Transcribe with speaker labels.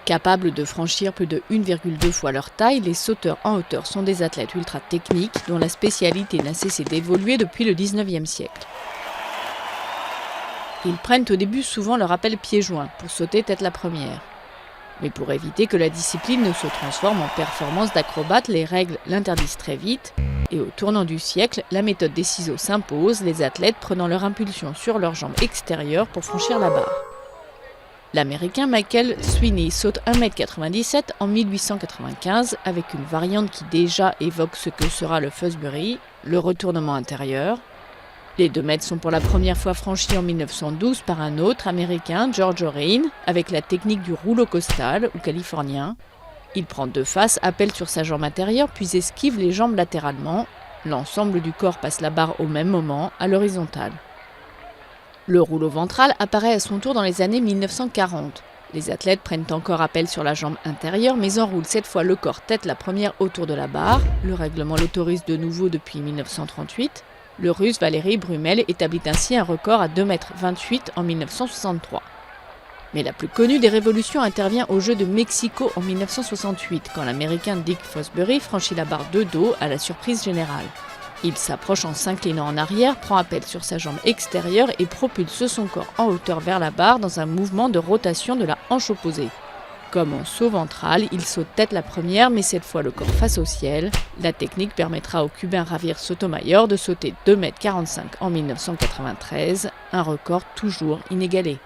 Speaker 1: Capables de franchir plus de 1,2 fois leur taille, les sauteurs en hauteur sont des athlètes ultra techniques dont la spécialité n'a cessé d'évoluer depuis le 19e siècle. Ils prennent au début souvent leur appel pieds joints pour sauter tête la première. Mais pour éviter que la discipline ne se transforme en performance d'acrobate, les règles l'interdisent très vite. Et au tournant du siècle, la méthode des ciseaux s'impose, les athlètes prenant leur impulsion sur leurs jambes extérieures pour franchir la barre. L'Américain Michael Sweeney saute 1,97 m en 1895 avec une variante qui déjà évoque ce que sera le Fosbury, le retournement intérieur. Les 2 mètres sont pour la première fois franchis en 1912 par un autre Américain, George O'Rein, avec la technique du rouleau costal ou californien. Il prend 2 faces, appelle sur sa jambe intérieure puis esquive les jambes latéralement. L'ensemble du corps passe la barre au même moment, à l'horizontale. Le rouleau ventral apparaît à son tour dans les années 1940. Les athlètes prennent encore appel sur la jambe intérieure, mais enroulent cette fois le corps tête la première autour de la barre. Le règlement l'autorise de nouveau depuis 1938. Le Russe Valéry Brumel établit ainsi un record à 2,28 m en 1963. Mais la plus connue des révolutions intervient aux Jeux de Mexico en 1968, quand l'Américain Dick Fosbury franchit la barre de dos à la surprise générale. Il s'approche en s'inclinant en arrière, prend appel sur sa jambe extérieure et propulse son corps en hauteur vers la barre dans un mouvement de rotation de la hanche opposée. Comme en saut ventral, il saute tête la première, mais cette fois le corps face au ciel. La technique permettra au Cubain Javier Sotomayor de sauter 2,45 m en 1993, un record toujours inégalé.